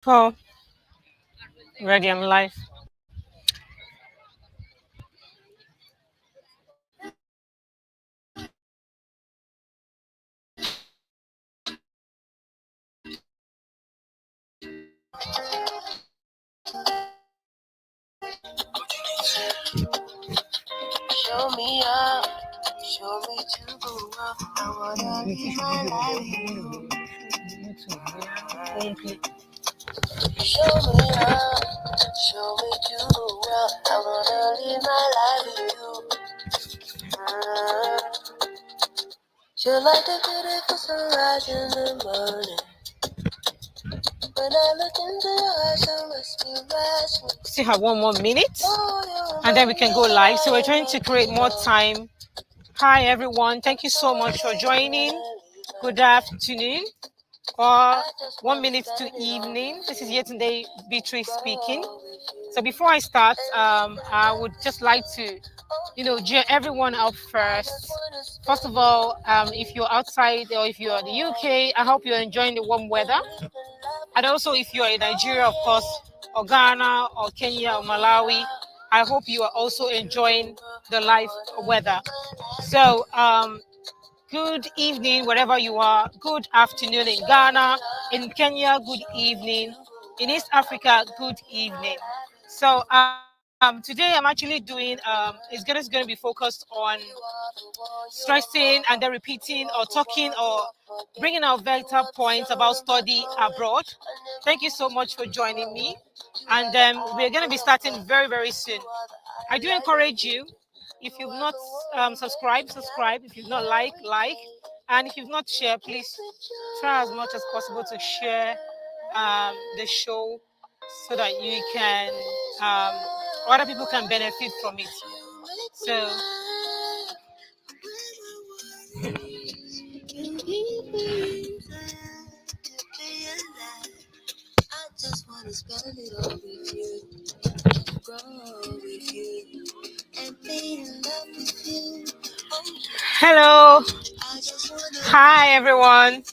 Paul, ready and live. Show me up, show me to go up. I wanna live my life with you. Show me up, show me to go up. I wanna live my life with you. You're like the beautiful sunrise in the morning. When I look into your eyes, I must be resting. Still have 1 more minute and then we can go live. So we're trying to create more time. Hi everyone, thank you so much for joining. Good afternoon or 1 minute to evening. This is Yetunde Beatrice speaking. So before I start, I would just like to, cheer everyone up first. First of all, if you're outside or if you're in the UK, I hope you're enjoying the warm weather. And also, if you're in Nigeria, of course, or Ghana, or Kenya, or Malawi, I hope you are also enjoying the live weather. So, good evening, wherever you are. Good afternoon in Ghana. In Kenya, good evening. In East Africa, good evening. So, today I'm actually doing, it's going to be focused on stressing and then repeating or talking or bringing out vital points about study abroad. Thank you so much for joining me. And we're going to be starting very, very soon. I do encourage you, if you've not subscribe. If you've not like. And if you've not shared, please try as much as possible to share the show so that you can, um, other people can benefit from it. So, I just wanna spend it all with you, grow with you, and be in love with you. hello. I just wanna Hi, everyone.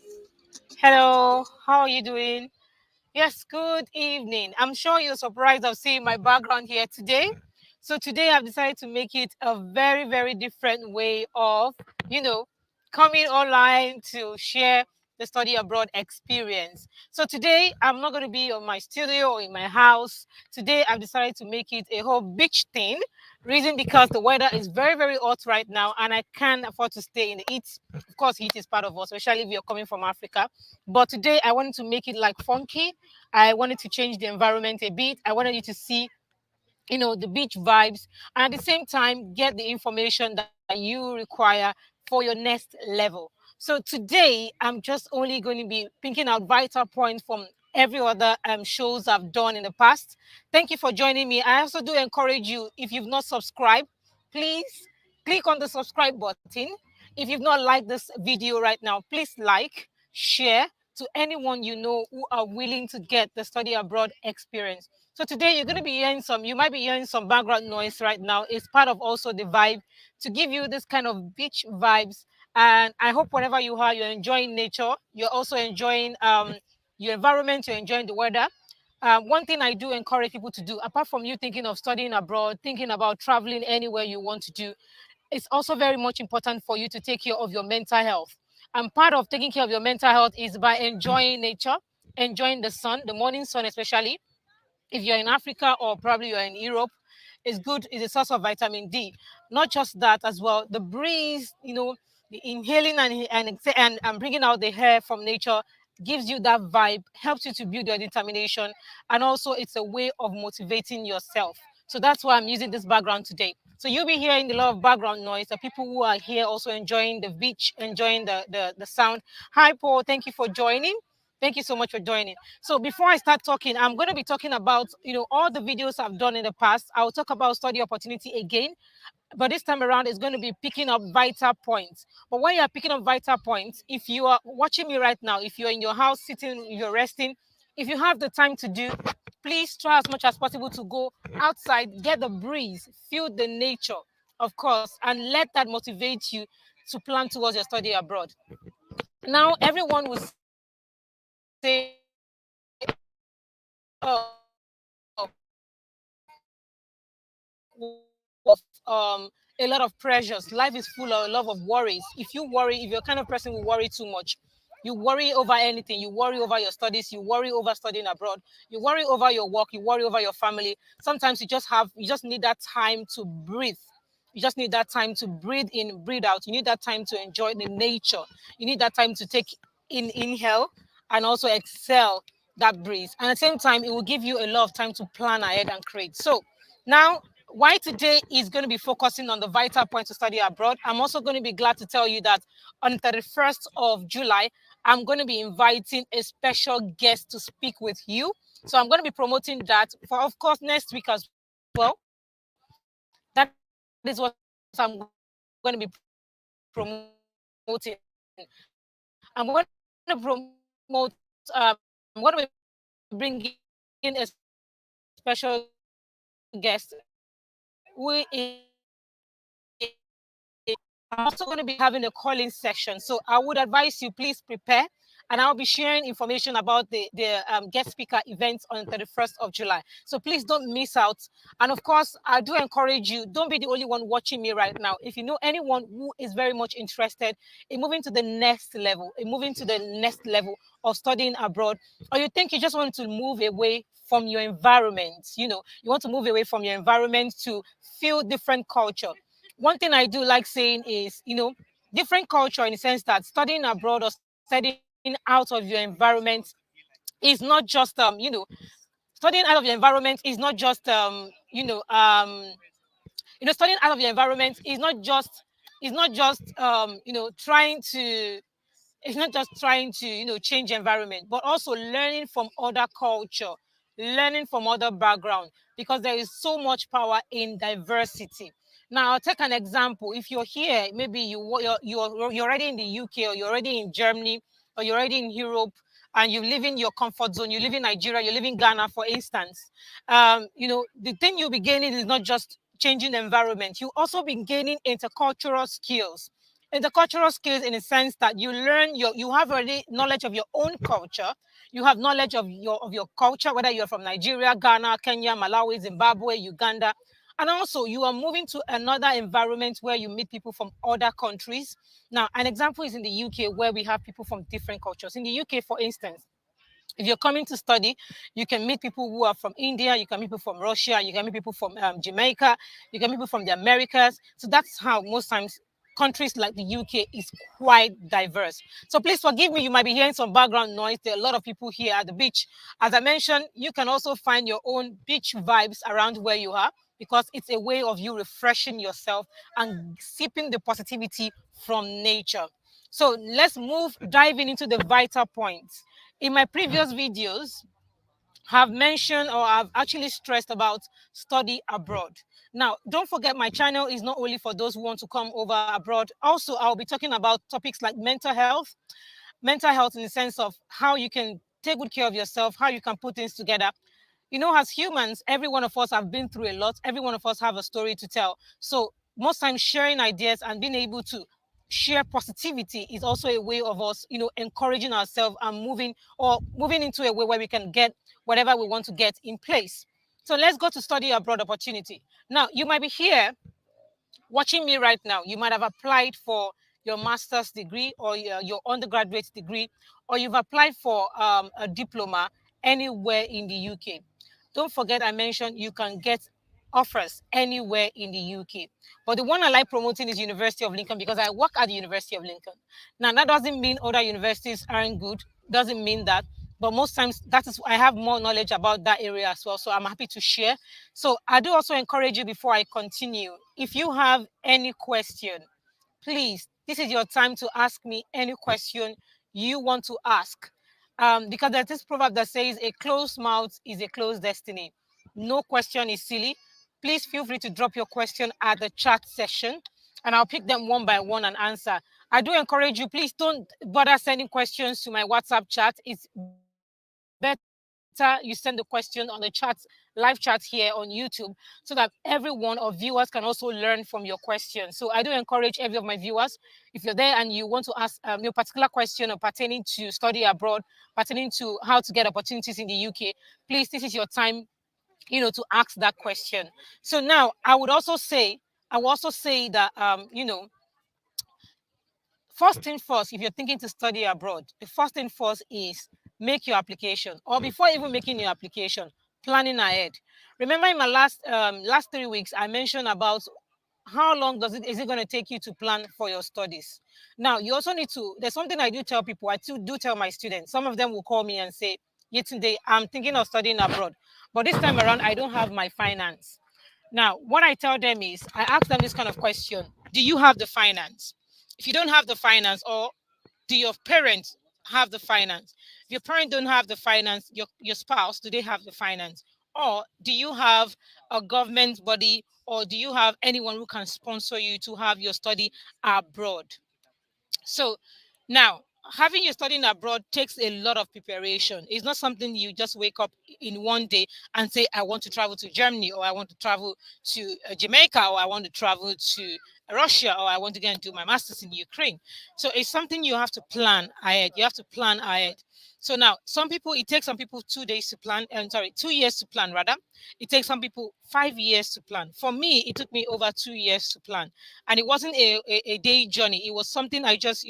Hello. How are you doing? Yes, good evening. I'm sure you're surprised of seeing my background here today. So today I've decided to make it a very, very different way of, you know, coming online to share the study abroad experience. So today I'm not going to be on my studio or in my house. Today I've decided to make it a whole beach thing. Reason because the weather is very, very hot right now and I can't afford to stay in the heat. Of course, heat is part of us, especially if you're coming from Africa. But today I wanted to make it like funky. I wanted to change the environment a bit. I wanted you to see, the beach vibes, and at the same time get the information that you require for your next level. So today I'm just only going to be picking out vital points from every other shows I've done in the past. Thank you for joining me. I also do encourage you, if you've not subscribed, please click on the subscribe button. If you've not liked this video right now, please like, share to anyone you know who are willing to get the study abroad experience. So today you're going to be hearing you might be hearing some background noise right now. It's part of also the vibe to give you this kind of beach vibes. And I hope wherever you are, you're enjoying nature. You're also enjoying your environment. You're enjoying the weather. One thing I do encourage people to do, apart from you thinking of studying abroad, thinking about traveling anywhere you want to do, it's also very much important for you to take care of your mental health. And part of taking care of your mental health is by enjoying nature, enjoying the sun, the morning sun especially. If you're in Africa or probably you're in Europe, it's good. It's a source of vitamin D. Not just that as well. The breeze, the inhaling and bringing out the air from nature gives you that vibe, helps you to build your determination, and also it's a way of motivating yourself. So that's why I'm using this background today. So you'll be hearing a lot of background noise. The people who are here also enjoying the beach, enjoying the sound. Hi, Paul. Thank you for joining. Thank you so much for joining. So before I start talking, I'm going to be talking about, all the videos I've done in the past. I'll talk about study opportunity again, but this time around it's going to be picking up vital points. But when you're picking up vital points, if you are watching me right now, if you're in your house sitting, you're resting, if you have the time to do, please try as much as possible to go outside, get the breeze, feel the nature, of course, and let that motivate you to plan towards your study abroad. Now, everyone will say, oh, a lot of pressures. Life is full of a lot of worries. If you worry, if you're kind of person who worry too much, you worry over anything. You worry over your studies. You worry over studying abroad. You worry over your work. You worry over your family. Sometimes you just need that time to breathe. You just need that time to breathe in, breathe out. You need that time to enjoy the nature. You need that time to take inhale and also exhale that breeze. And at the same time, it will give you a lot of time to plan ahead and create. So now, why today is going to be focusing on the vital point to study abroad. I'm also going to be glad to tell you that on the 31st of July, I'm going to be inviting a special guest to speak with you. So I'm going to be promoting that for, of course, next week as well. That is what I'm going to be promoting. I'm going to be bringing a special guest who I'm also going to be having a calling session. So I would advise you, please prepare. And I'll be sharing information about the guest speaker event on the 31st of July. So please don't miss out. And of course, I do encourage you, don't be the only one watching me right now. If you know anyone who is very much interested in moving to the next level, of studying abroad, or you think you just want to move away from your environment, you want to move away from your environment to feel different culture. One thing I do like saying is, different culture in the sense that studying abroad or studying out of your environment is not just, studying out of your environment is not just, studying out of your environment is not just, trying to it's not just trying to change environment, but also learning from other culture, learning from other background, because there is so much power in diversity. Now I'll take an example. If you're here, maybe you're already in the UK, or you're already in Germany, or you're already in Europe, and you live in your comfort zone, you live in Nigeria, you live in Ghana, for instance. The thing you'll be gaining is not just changing environment, you also be gaining intercultural skills. Intercultural skills in the sense that you have already knowledge of your own culture, you have knowledge of your culture, whether you're from Nigeria, Ghana, Kenya, Malawi, Zimbabwe, Uganda. And also you are moving to another environment where you meet people from other countries. Now an example is in the UK, where we have people from different cultures. In the UK, for instance, if you're coming to study, you can meet people who are from India, you can meet people from Russia, you can meet people from Jamaica, you can meet people from the Americas. So that's how most times countries like the UK is quite diverse. So please forgive me, you might be hearing some background noise. There are a lot of people here at the beach. As I mentioned, you can also find your own beach vibes around where you are, because it's a way of you refreshing yourself and sipping the positivity from nature. So let's diving into the vital points. In my previous videos, have mentioned, or I've actually stressed about study abroad. Now, don't forget, my channel is not only for those who want to come over abroad. Also, I'll be talking about topics like mental health in the sense of how you can take good care of yourself, how you can put things together. As humans, every one of us have been through a lot. Every one of us have a story to tell. So most times sharing ideas and being able to share positivity is also a way of us, encouraging ourselves and moving into a way where we can get whatever we want to get in place. So let's go to study abroad opportunity. Now, you might be here watching me right now. You might have applied for your master's degree or your undergraduate degree, or you've applied for a diploma anywhere in the UK. Don't forget, I mentioned you can get offers anywhere in the UK. But the one I like promoting is University of Lincoln, because I work at the University of Lincoln. Now, that doesn't mean other universities aren't good. Doesn't mean that. But most times I have more knowledge about that area as well. So I'm happy to share. So I do also encourage you, before I continue, if you have any question, please, this is your time to ask me any question you want to ask. Because there's this proverb that says a closed mouth is a closed destiny. No question is silly. Please feel free to drop your question at the chat session, and I'll pick them one by one and answer. I do encourage you, please don't bother sending questions to my WhatsApp chat. It's better you send it to me better you send the question on the chat, live chat here on YouTube, so that everyone or viewers can also learn from your question. So I do encourage every of my viewers, if you're there and you want to ask your particular question or pertaining to study abroad, pertaining to how to get opportunities in the UK, please, this is your time, to ask that question. So now I will also say that, first thing first, if you're thinking to study abroad, the first thing first is make your application, or before even making your application, planning ahead. Remember, in my last 3 weeks, I mentioned about how long is it going to take you to plan for your studies. Now, you also need to. There's something I do tell people. I do tell my students. Some of them will call me and say, "Yetunde, I'm thinking of studying abroad, but this time around, I don't have my finance." Now, what I tell them is, I ask them this kind of question: do you have the finance? If you don't have the finance, or do your parents have the finance? If your parents don't have the finance, your spouse, do they have the finance? Or do you have a government body, or do you have anyone who can sponsor you to have your study abroad? So now, having you studying abroad takes a lot of preparation. It's not something you just wake up in one day and say, I want to travel to Germany, or I want to travel to Jamaica, or I want to travel to Russia, or I want to go and do my master's in Ukraine. So it's something you have to plan ahead. You have to plan ahead. So now, it takes some people 2 days to plan, and sorry, 2 years to plan rather. It takes some people 5 years to plan. For me, it took me over 2 years to plan, and it wasn't a day journey. It was something I just,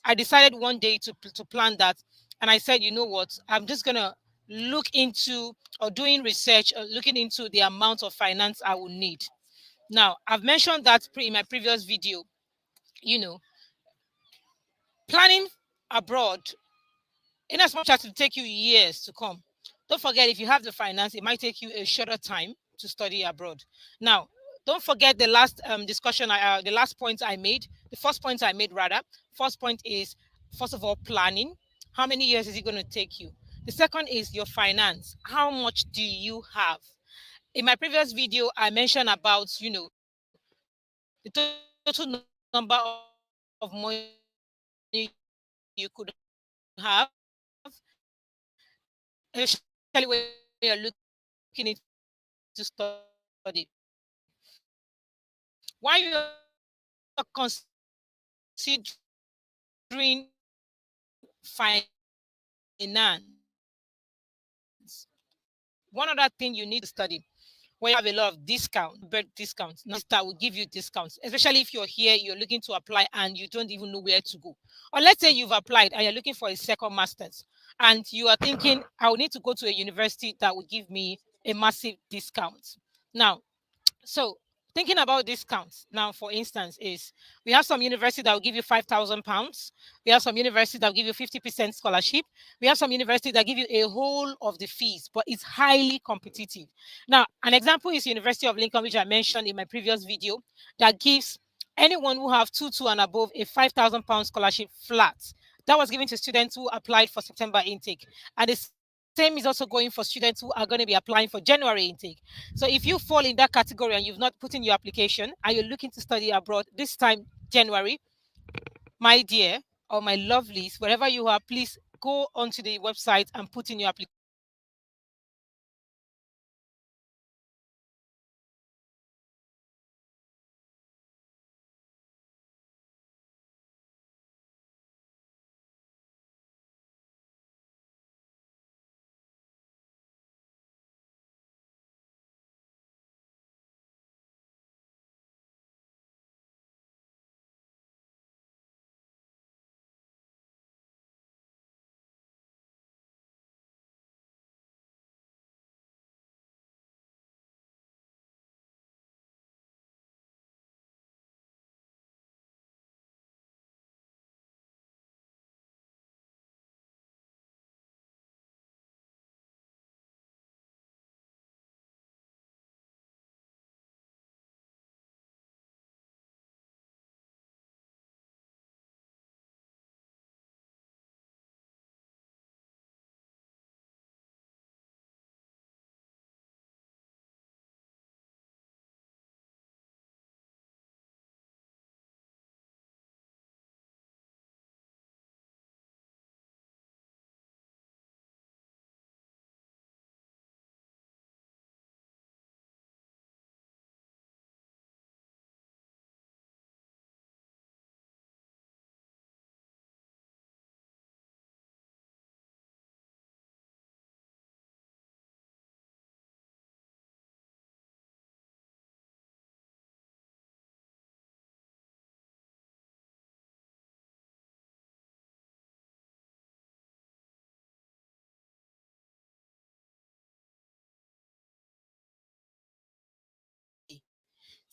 I decided one day to plan that, and I said, you know what, I'm just gonna look into, or doing research, or looking into the amount of finance I will need. Now, I've mentioned that in my previous video. You know, planning abroad, in as much as it take you years to come, don't forget, if you have the finance, it might take you a shorter time to study abroad. Now, don't forget the last the last point I made, the first point I made rather. First point is, first of all, planning. How many years is it going to take you? The second is your finance. How much do you have? In my previous video, I mentioned about, the total number of money you could have, especially when you're looking to study abroad. Now, while you are considering finance, one other thing you need to study when you have a lot of discount, discounts. Now, some universities that will give you discounts, especially if you're here, you're looking to apply and you don't even know where to go. Or let's say you've applied and you're looking for a second master's, and you are thinking, I will need to go to a university that will give me a massive discount. Now, so thinking about discounts now, for instance, is we have some university that will give you £5,000. We have some university that will give you 50% scholarship. We have some university that give you a whole of the fees, but it's highly competitive. Now, an example is University of Lincoln, which I mentioned in my previous video, that gives anyone who have two and above a £5,000 scholarship flat. That was given to students who applied for September intake. And the same is also going for students who are going to be applying for January intake. So if you fall in that category and you've not put in your application and you're looking to study abroad this time, January, my dear, or my lovelies, wherever you are, please go onto the website and put in your application. If you don't put in your application, you will not be accepted. Now,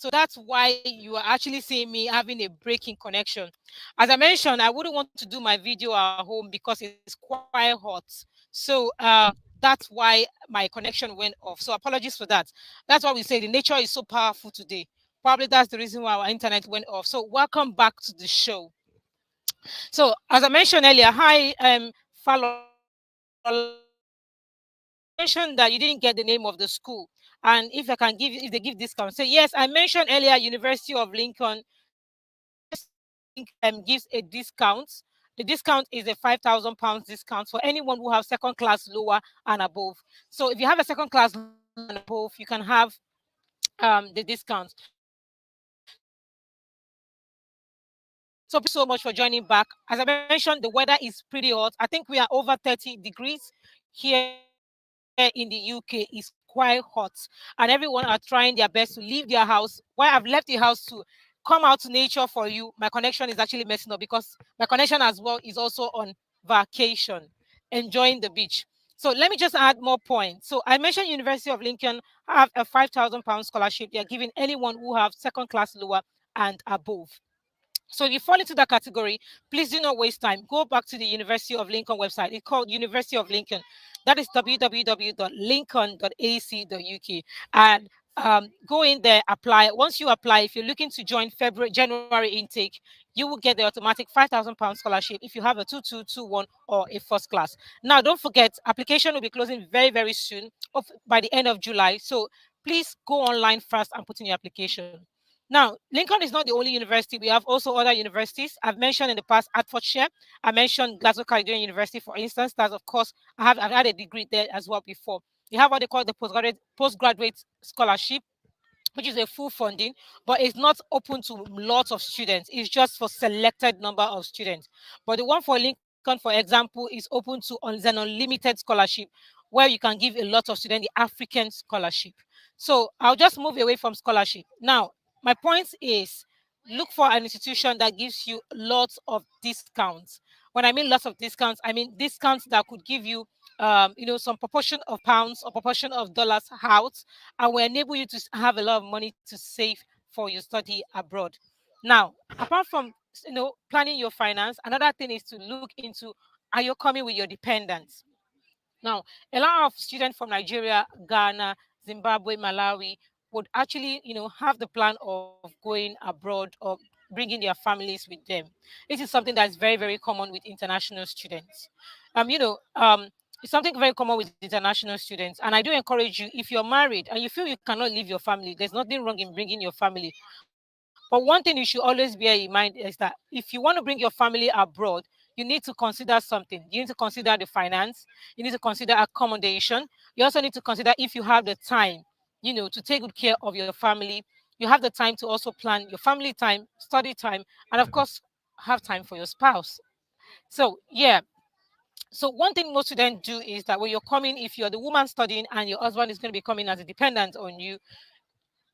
So that's why you are actually seeing me having a breaking connection. As I mentioned, I wouldn't want to do my video at home because it's quite hot. So that's why my connection went off. So apologies for that. That's why we say the nature is so powerful today. Probably that's the reason why our internet went off. So welcome back to the show. So as I mentioned earlier, hi, Falola. You mentioned that you didn't get the name of the school, and if I can give you, if they give discount, say yes. I mentioned earlier, University of Lincoln. Gives a discount. The discount is a £5,000 discount for anyone who have second class lower and above. So if you have a second class lower and above, you can have the discount. So please so much for joining back. As I mentioned, the weather is pretty hot. I think we are over 30 degrees here in the UK. It's quite hot, and everyone are trying their best to leave their house. Why I've left the house to come out to nature for you. My connection is actually messing up because my connection as well is also on vacation, enjoying the beach. So let me just add more points. So I mentioned University of Lincoln have a £5,000 scholarship. They are giving anyone who have second class lower and above. So if you fall into that category, please do not waste time. Go back to the University of Lincoln website. It's called University of Lincoln. That is www.lincoln.ac.uk. And go in there, apply. Once you apply, if you're looking to join January intake, you will get the automatic £5,000 scholarship if you have a 2221 or a first class. Now, don't forget, application will be closing very, very soon, by the end of July. So please go online first and put in your application. Now, Lincoln is not the only university. We have also other universities. I've mentioned in the past Hertfordshire. I mentioned Glasgow Caledonian University, for instance. That's, of course, I've had a degree there as well before. You have what they call the postgraduate scholarship, which is a full funding, but it's not open to lots of students. It's just for selected number of students. But the one for Lincoln, for example, is open to is an unlimited scholarship where you can give a lot of students the African scholarship. So I'll just move away from scholarship. Now, my point is look for an institution that gives you lots of discounts. When I mean lots of discounts, I mean discounts that could give you some proportion of pounds or proportion of dollars out, and will enable you to have a lot of money to save for your study abroad. Now, apart from planning your finance, another thing is to look into, are you coming with your dependents? Now, a lot of students from Nigeria, Ghana, Zimbabwe, Malawi would actually, have the plan of going abroad or bringing their families with them. This is something that's very, very common with international students. It's something very common with international students. And I do encourage you, if you're married and you feel you cannot leave your family, there's nothing wrong in bringing your family. But one thing you should always bear in mind is that if you want to bring your family abroad, you need to consider something. You need to consider the finance, you need to consider accommodation. You also need to consider if you have the time, to take good care of your family. You have the time to also plan your family time, study time, and of course, have time for your spouse. So, yeah. So one thing most students do is that when you're coming, if you're the woman studying and your husband is going to be coming as a dependent on you,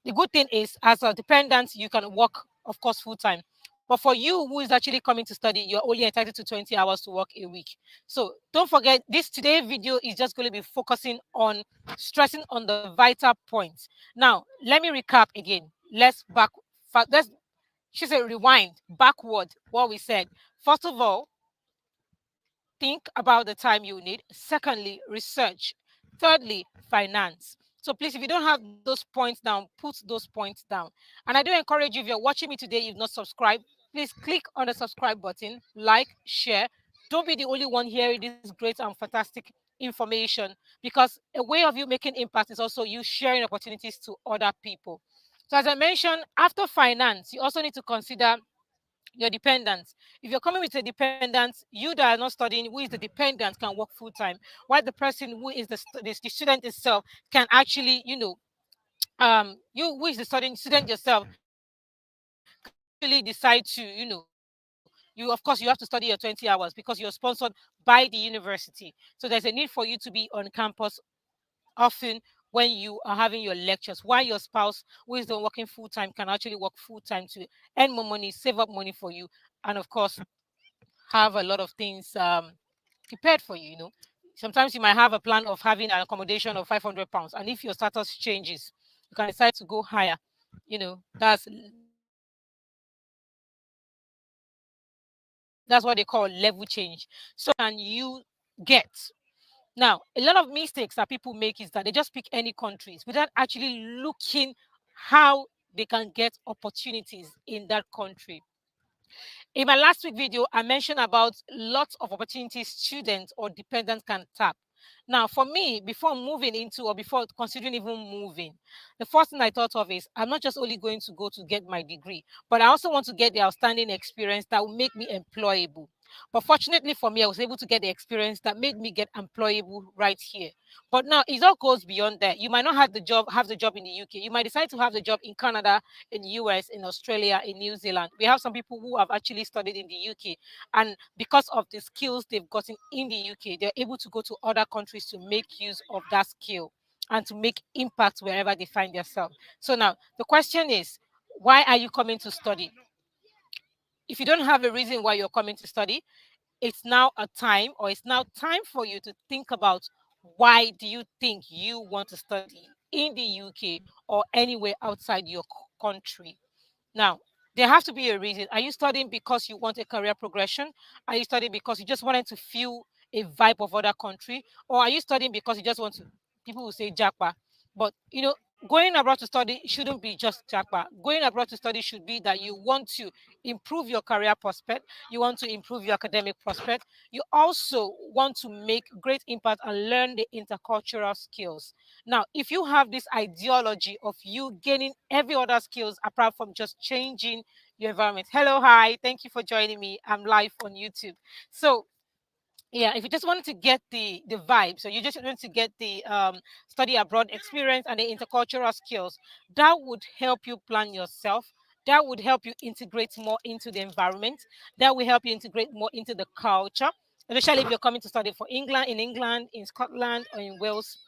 the good thing is, as a dependent, you can work, of course, full time. But for you who is actually coming to study, you're only entitled to 20 hours to work a week. So don't forget, this today video is just going to be focusing on stressing on the vital points. Now, let me recap again. Let's she said rewind backward what we said. First of all, think about the time you need. Secondly, research. Thirdly, finance. So please, if you don't have those points down, put those points down. And I do encourage you, if you're watching me today, you've not subscribed, please click on the subscribe button, like, share. Don't be the only one hearing this great and fantastic information, because a way of you making impact is also you sharing opportunities to other people. So as I mentioned, after finance, you also need to consider your dependents. If you're coming with a dependent, you that are not studying, who is the dependent, can work full time, while the person who is the student itself can actually, you who is the student yourself can actually decide to, of course, you have to study your 20 hours because you're sponsored by the university. So there's a need for you to be on campus often when you are having your lectures, while your spouse, who is the one working full time, can actually work full time to earn more money, save up money for you, and of course have a lot of things prepared for you. Sometimes you might have a plan of having an accommodation of £500, and if your status changes, you can decide to go higher. That's what they call level change. So now, what can you get? Now, a lot of mistakes that people make is that they just pick any countries without actually looking how they can get opportunities in that country. In my last week video, I mentioned about lots of opportunities students or dependents can tap. Now, for me, before moving into or before considering even moving, the first thing I thought of is I'm not just only going to go to get my degree, but I also want to get the outstanding experience that will make me employable. But fortunately for me, I was able to get the experience that made me get employable right here. But now it all goes beyond that. You might not have the job in the UK. You might decide to have the job in Canada, in US, in Australia, in New Zealand. We have some people who have actually studied in the UK, and because of the skills they've gotten in the UK, they're able to go to other countries to make use of that skill and to make impact wherever they find themselves. So now the question is, why are you coming to study? If you don't have a reason why you're coming to study, it's now time for you to think about, why do you think you want to study in the UK or anywhere outside your country? Now, there has to be a reason. Are you studying because you want a career progression? Are you studying because you just wanted to feel a vibe of other country? Or are you studying because you just want to, people will say japa. But going abroad to study shouldn't be just japa. Going abroad to study should be that you want to improve your career prospect, you want to improve your academic prospect, you also want to make great impact and learn the intercultural skills. Now, if you have this ideology of you gaining every other skills apart from just changing your environment. Hello, hi, thank you for joining me. I'm live on YouTube. So yeah, if you just want to get the vibe, so you just want to get the study abroad experience and the intercultural skills, that would help you plan yourself, that would help you integrate more into the environment, that will help you integrate more into the culture, especially if you're coming to study for England, in Scotland, or in Wales.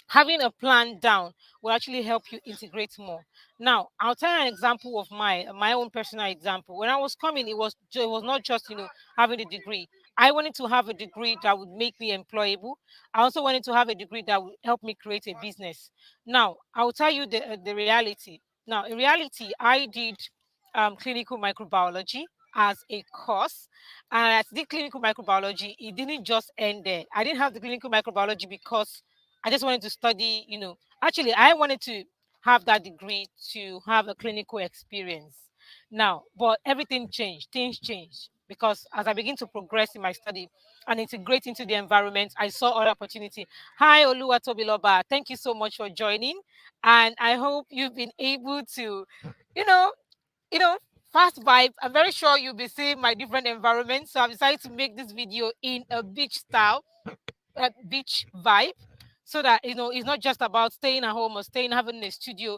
Having a plan down will actually help you integrate more. Now, I'll tell you an example of my own personal example. When I was coming, it was not just having a degree. I wanted to have a degree that would make me employable. I also wanted to have a degree that would help me create a business. Now, I'll tell you the reality. Now, in reality, I did clinical microbiology as a course. And as the clinical microbiology, it didn't just end there. I didn't have the clinical microbiology because I just wanted to study. Actually, I wanted to have that degree to have a clinical experience. Now, but everything changed, things changed because as I begin to progress in my study and integrate into the environment, I saw other opportunity. Hi, Oluwa Tobiloba. Thank you so much for joining. And I hope you've been able to, you know, you know, fast vibe. I'm very sure you'll be seeing my different environments. So I've decided to make this video in a beach style, beach vibe, so that it's not just about staying at home or staying having a studio.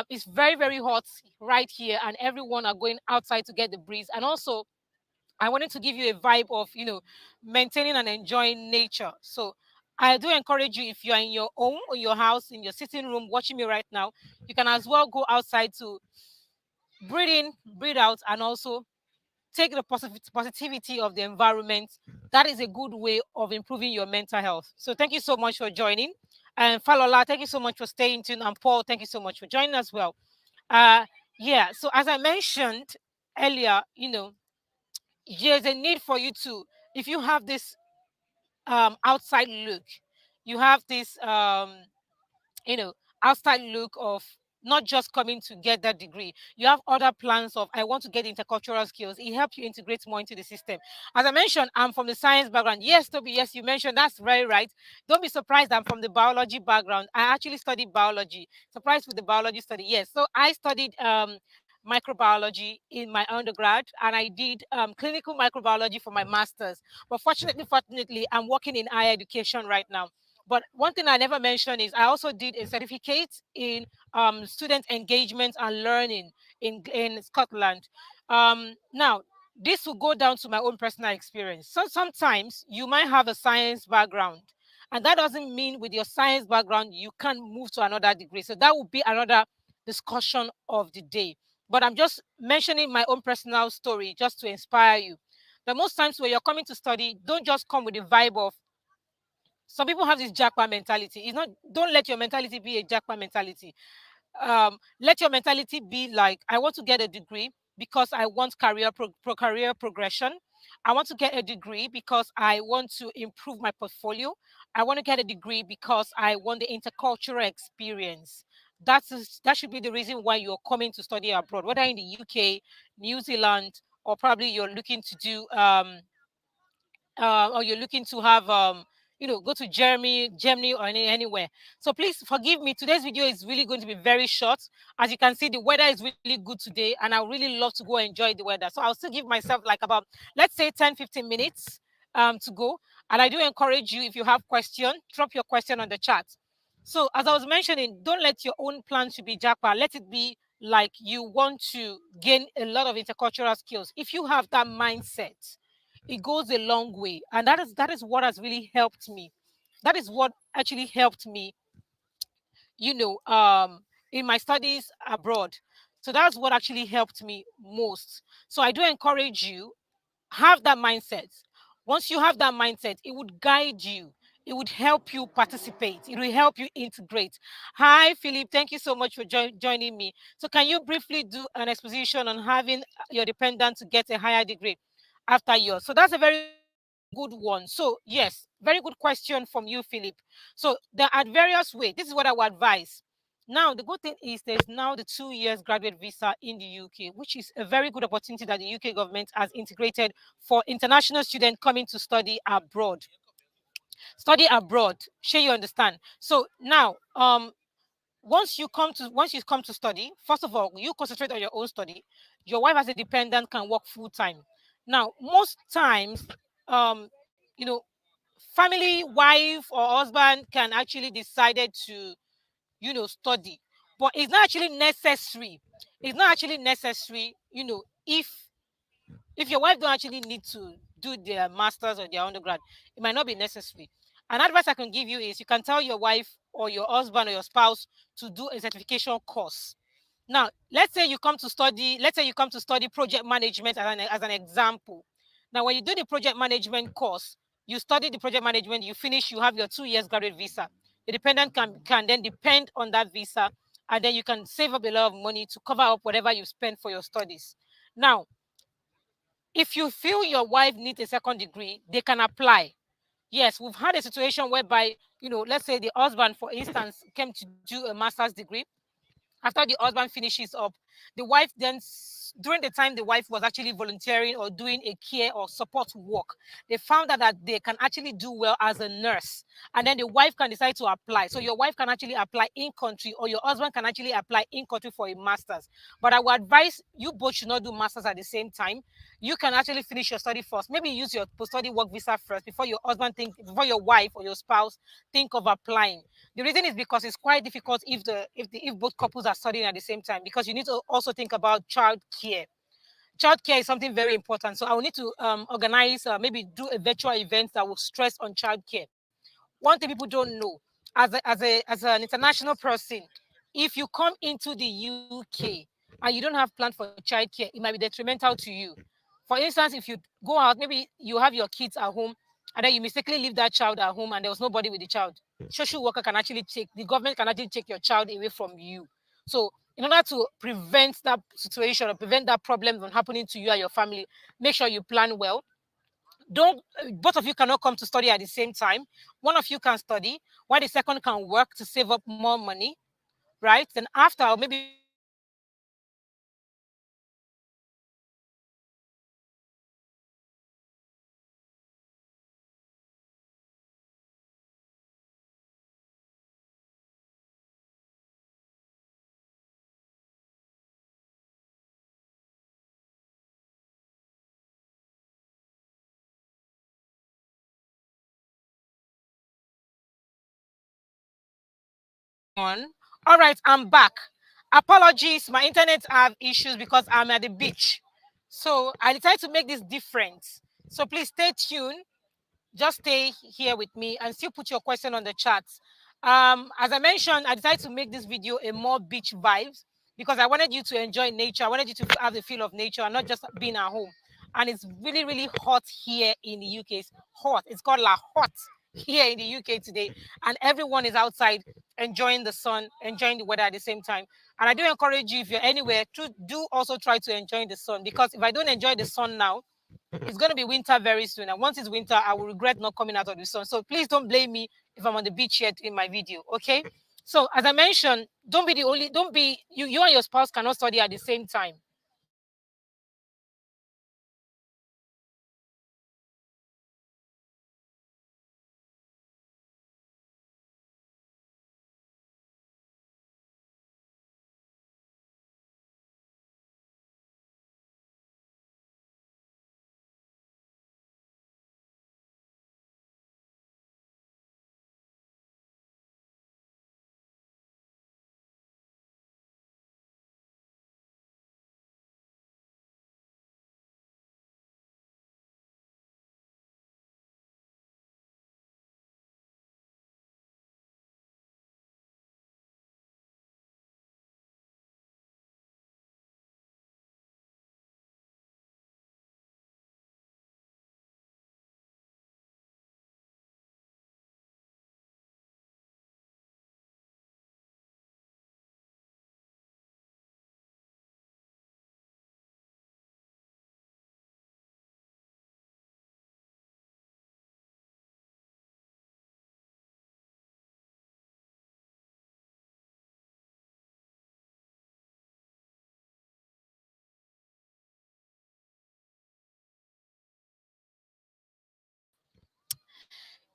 It's very very hot right here, and everyone are going outside to get the breeze. And also, I wanted to give you a vibe of maintaining and enjoying nature. So I do encourage you, if you're in your home or your house, in your sitting room watching me right now, you can as well go outside to breathe in, breathe out, and also take the positivity of the environment. That is a good way of improving your mental health. So thank you so much for joining. And Falola, thank you so much for staying tuned. And Paul, thank you so much for joining as well. Uh yeah, so as I mentioned earlier, there's a need for you to, if you have this outside look, you have this you know, outside look of not just coming to get that degree. You have other plans of, I want to get intercultural skills. It helps you integrate more into the system. As I mentioned, I'm from the science background. Yes, Toby, yes, you mentioned that's very right. Don't be surprised I'm from the biology background. I actually studied biology. Surprised with the biology study. Yes. So I studied microbiology in my undergrad, and I did clinical microbiology for my master's. But fortunately, I'm working in higher education right now. But one thing I never mentioned is I also did a certificate in student engagement and learning in Scotland. Now, this will go down to my own personal experience. So sometimes you might have a science background, and that doesn't mean with your science background you can't move to another degree. So that will be another discussion of the day. But I'm just mentioning my own personal story just to inspire you. The most times when you're coming to study, don't just come with the vibe of, some people have this jackpot mentality. It's not, don't let your mentality be a jackpot mentality. let your mentality be like, I want to get a degree because I want career progression. I want to get a degree because I want to improve my portfolio. I want to get a degree because I want the intercultural experience. That should be the reason why you're coming to study abroad, whether in the UK, New Zealand, or probably you're looking to do or you're looking to have go to Germany or anywhere. So please forgive me. Today's video is really going to be very short. As you can see, the weather is really good today, and I would really love to go enjoy the weather. So I'll still give myself like about, let's say, 10-15 minutes to go. And I do encourage you, if you have question, drop your question on the chat. So as I was mentioning, don't let your own plan to be japa. Let it be like you want to gain a lot of intercultural skills. If you have that mindset, it goes a long way, and that is what has really helped me. That is what actually helped me, you know um in my studies abroad. So that's what actually helped me most. So I do encourage you, have that mindset. Once you have that mindset, it would guide you, it would help you participate, it will help you integrate. Hi Philip, thank you so much for joining me. So can you briefly do an exposition on having your dependent to get a higher degree after yours? So that's a very good one. So yes, very good question from you, Philip. So there are various ways. This is what I would advise. Now, the good thing is there's now the 2 years graduate visa in the UK, which is a very good opportunity that the UK government has integrated for international students coming to study abroad. Study abroad. Sure, you understand. So now, once you come to study, first of all, you concentrate on your own study. Your wife as a dependent can work full time. Now, most times, um, you know, family, wife or husband can actually decided to study, but it's not actually necessary. It's not actually necessary, if your wife don't actually need to do their masters or their undergrad, it might not be necessary. An advice I can give you is, you can tell your wife or your husband or your spouse to do a certification course. Now, let's say you come to study project management as an example. Now, when you do the project management course, you study the project management, you finish, you have your 2 years graduate visa. The dependent can then depend on that visa, and then you can save up a lot of money to cover up whatever you spend for your studies. Now, if you feel your wife needs a second degree, they can apply. Yes, we've had a situation whereby, let's say the husband, for instance, came to do a master's degree. After the husband finishes up, the wife then, during the time the wife was actually volunteering or doing a care or support work, they found out that they can actually do well as a nurse. And then the wife can decide to apply. So your wife can actually apply in country, or your husband can actually apply in country for a master's. But I would advise you both should not do masters at the same time. You can actually finish your study first. Maybe use your post-study work visa first before your wife or your spouse think of applying. The reason is because it's quite difficult if both couples are studying at the same time, because you need to also think about child care. Child care is something very important. So I will need to organize, maybe do a virtual event that will stress on child care. One thing people don't know, as an international person, if you come into the UK and you don't have plan for childcare, it might be detrimental to you. For instance, if you go out, maybe you have your kids at home, and then you mistakenly leave that child at home and there was nobody with the child. Social worker can actually take the government can actually take your child away from you. So in order to prevent that situation or prevent that problem from happening to you and your family, make sure you plan well. Don't Both of you cannot come to study at the same time. One of you can study while the second can work to save up more money, right? Then after, or maybe when you finish your studies, on. All right, I'm back. Apologies, my internet have issues because I'm at the beach. So I decided to make this different. So please stay tuned. Just stay here with me and still put your question on the chat. As I mentioned, I decided to make this video a more beach vibes because I wanted you to enjoy nature. I wanted you to have the feel of nature and not just being at home. And it's really, really hot here in the UK. It's hot. It's called La Hot here in the UK today. And everyone is outside enjoying the sun, enjoying the weather at the same time. And I do encourage you, if you're anywhere, to do also try to enjoy the sun, because if I don't enjoy the sun now, it's going to be winter very soon. And once it's winter, I will regret not coming out of the sun. So please don't blame me if I'm on the beach here in my video. Okay. So as I mentioned, don't be, you and your spouse cannot study at the same time.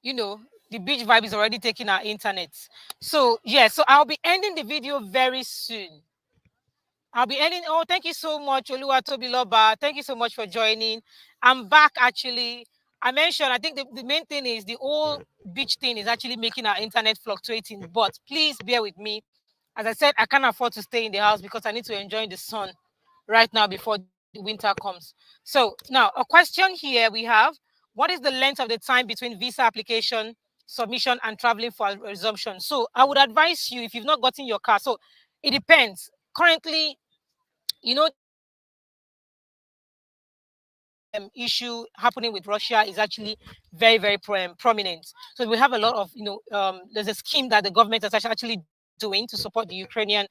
You know, the beach vibe is already taking our internet. So yeah, so I'll be ending the video very soon. I'll be ending. Oh, thank you so much, Oluwatobi Loba. Thank you so much for joining. I'm back actually. I mentioned, I think the main thing is the whole beach thing is actually making our internet fluctuating. But please bear with me. As I said, I can't afford to stay in the house because I need to enjoy the sun right now before the winter comes. So now a question here we have: what is the length of the time between visa application, submission, and traveling for resumption? So I would advise you, if you've not gotten your car. So it depends. Currently, the issue happening with Russia is actually very, very prominent. So we have a lot of, there's a scheme that the government is actually doing to support the Ukrainian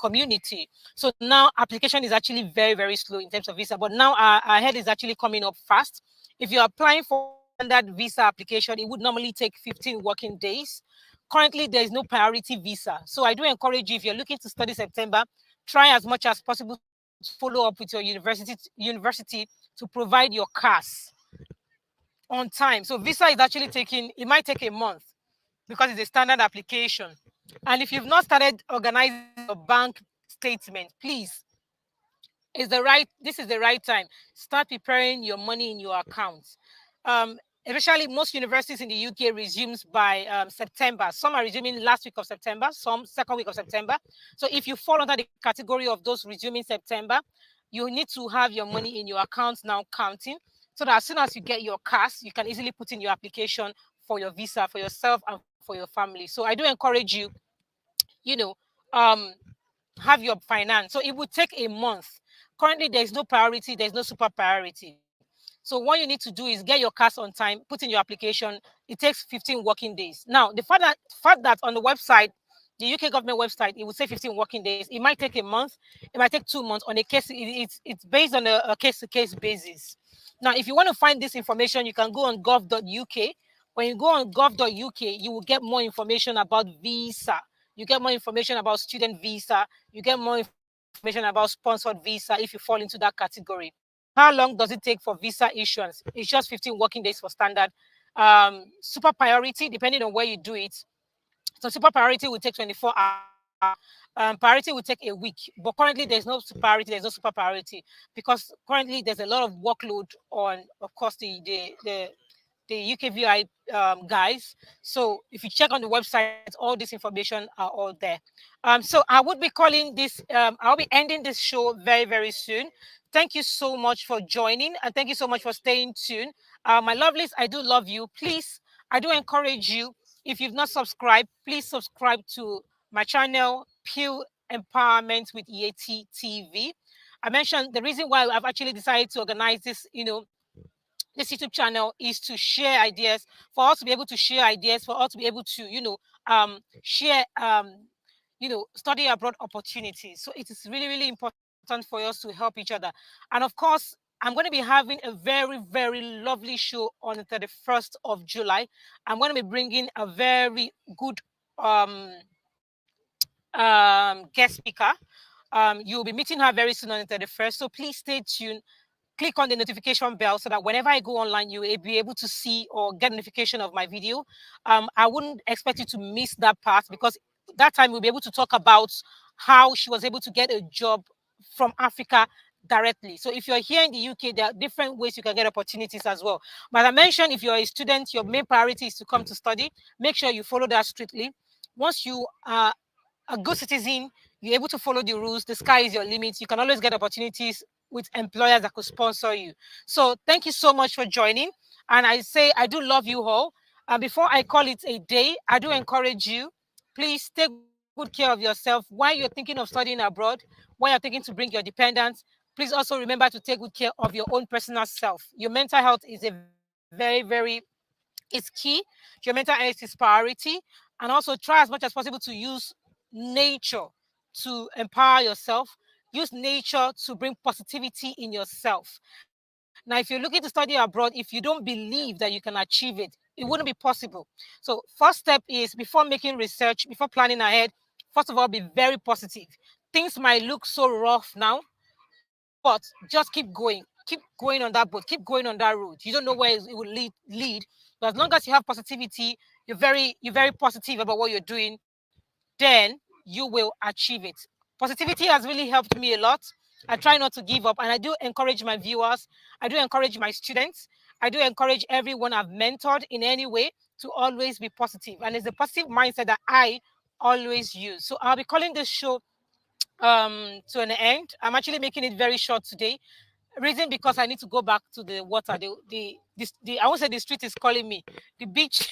community. So now application is actually very, very slow in terms of visa, but now our head is actually coming up fast. If you're applying for standard visa application, it would normally take 15 working days. Currently, there is no priority visa. So I do encourage you, if you're looking to study September, try as much as possible to follow up with your university to provide your CAS on time. So visa is actually taking, it might take a month because it's a standard application. And if you've not started organizing your bank statement, please, this is the right time. Start preparing your money in your accounts. Especially most universities in the UK resumes by September. Some are resuming last week of September, some second week of September. So if you fall under the category of those resuming September, you need to have your money in your accounts now counting, so that as soon as you get your CAS, you can easily put in your application for your visa for yourself and for your family. So I do encourage you, you know, um, have your finance. So it would take a month. Currently, there's no priority, there's no super priority. So what you need to do is get your CAS on time, put in your application. It takes 15 working days. Now, the fact that on the website, the UK government website, it would say 15 working days. It might take a month, it might take 2 months on a case. It's based on a case-to-case basis. Now, if you want to find this information, you can go on gov.uk. When you go on gov.uk, you will get more information about visa. You get more information about student visa. You get more information about sponsored visa if you fall into that category. How long does it take for visa issuance? It's just 15 working days for standard. Super priority, depending on where you do it. So super priority will take 24 hours. Priority will take a week. But currently, there's no priority, there's no super priority, because currently there's a lot of workload on, of course, the UKVI guys. So if you check on the website, all this information are all there. So I would be calling this, I'll be ending this show very, very soon. Thank you so much for joining, and thank you so much for staying tuned. My lovelies, I do love you. Please, I do encourage you, if you've not subscribed, please subscribe to my channel, Pew Empowerment with EAT TV. I mentioned the reason why I've actually decided to organize this, this YouTube channel is to share ideas, for us to be able to share ideas, for us to be able to, share study abroad opportunities. So it is really, really important for us to help each other. And of course, I'm going to be having a very, very lovely show on the 31st of July. I'm going to be bringing a very good um, guest speaker. You'll be meeting her very soon on the 31st. So please stay tuned. Click on the notification bell so that whenever I go online, you will be able to see or get notification of my video. I wouldn't expect you to miss that part, because that time we'll be able to talk about how she was able to get a job from Africa directly. So if you're here in the UK, there are different ways you can get opportunities as well. But as I mentioned, if you're a student, your main priority is to come to study. Make sure you follow that strictly. Once you are a good citizen, you're able to follow the rules. The sky is your limit. You can always get opportunities with employers that could sponsor you. So thank you so much for joining. And I say I do love you all. And before I call it a day, I do encourage you, please take good care of yourself while you're thinking of studying abroad, while you're thinking to bring your dependents. Please also remember to take good care of your own personal self. Your mental health is a it's key. Your mental health is priority. And also try as much as possible to use nature to empower yourself. Use nature to bring positivity in yourself. Now, if you're looking to study abroad, if you don't believe that you can achieve it, it wouldn't be possible. So first step is, before making research, before planning ahead, first of all, be very positive. Things might look so rough now, but just keep going on that boat, keep going on that road. You don't know where it will lead. But as long as you have positivity, you're very positive about what you're doing, then you will achieve it. Positivity has really helped me a lot. I try not to give up, and I do encourage my viewers. I do encourage my students. I do encourage everyone I've mentored in any way to always be positive. And it's a positive mindset that I always use. So I'll be calling this show to an end. I'm actually making it very short today. Reason, because I need to go back to the water. The I won't say the street is calling me. The beach,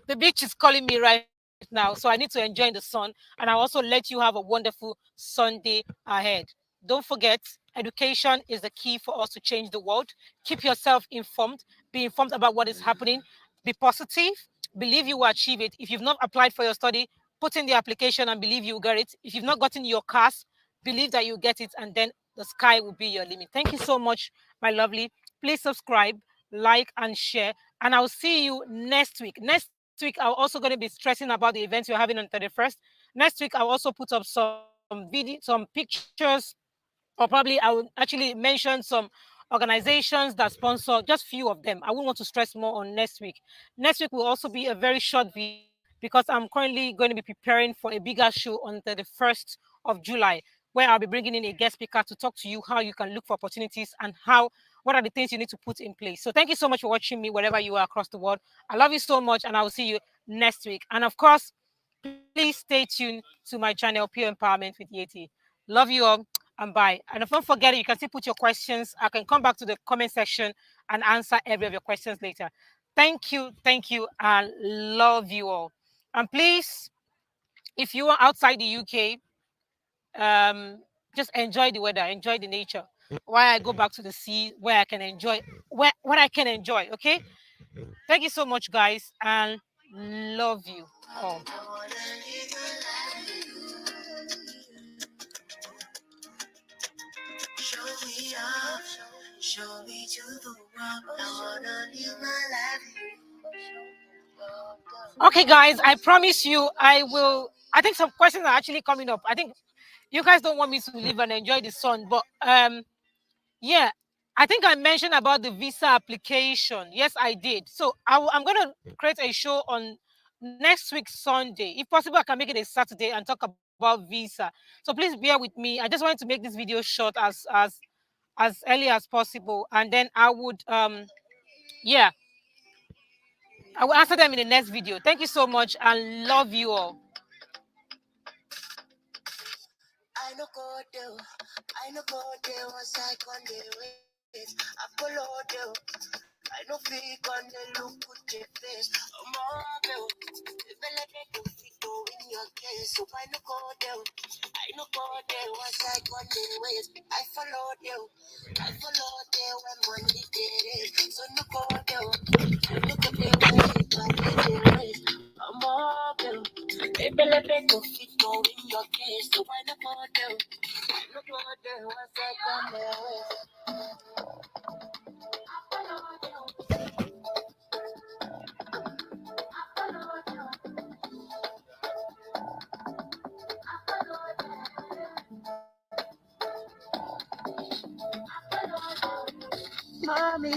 the beach is calling me right now. So I need to enjoy the sun, and I also let you have a wonderful Sunday ahead. Don't forget, education is the key for us to change the world. Keep yourself informed. Be informed about what is happening. Be positive. Believe you will achieve it. If you've not applied for your study, put in the application and believe you will get it. If you've not gotten your CAS, believe that you get it, and then the sky will be your limit. Thank you so much, my lovely. Please subscribe, like, and share. And I'll see you next week. Next week, I'm also going to be stressing about the events we're having on 31st. Next week, I'll also put up some video, some pictures, or probably I will actually mention some organizations that sponsor, just few of them. I won't want to stress more on next week. Next week will also be a very short video, because I'm currently going to be preparing for a bigger show on the 1st of July, where I'll be bringing in a guest speaker to talk to you how you can look for opportunities, and what are the things you need to put in place. So thank you so much for watching me wherever you are across the world. I love you so much, and I will see you next week. And of course, please stay tuned to my channel, Pure Empowerment with Yeti. Love you all, and bye. And don't forget, you can still put your questions. I can come back to the comment section and answer every of your questions later. Thank you, and love you all. And please, if you are outside the UK, just enjoy the weather, enjoy the nature. While I go back to the sea, where I can enjoy, where what I can enjoy. Okay. Thank you so much, guys, and love you all. Show me up, show me to the world. I wanna live my Okay, guys, I promise you, I will. I think some questions are actually coming up. I think you guys don't want me to live and enjoy the sun, but yeah, I think I mentioned about the visa application. Yes, I did. So I'm going to create a show on next week Sunday. If possible, I can make it a Saturday and talk about visa. So please bear with me. I just wanted to make this video short as early as possible, and then yeah, I will answer them in the next video. Thank you so much, and love you all. I no go there, I no go there once I on the ways. I follow there. I no fake on the look with your face. I'm all there. If I let it go, fit go in your case. So I no go there. I no go there once I on the ways. I follow there. I follow there when money did it. So no go there. Look at the way, but it is. I'm all there. make no fit to win your case. So why not go there? No go there once I come there. Mommy.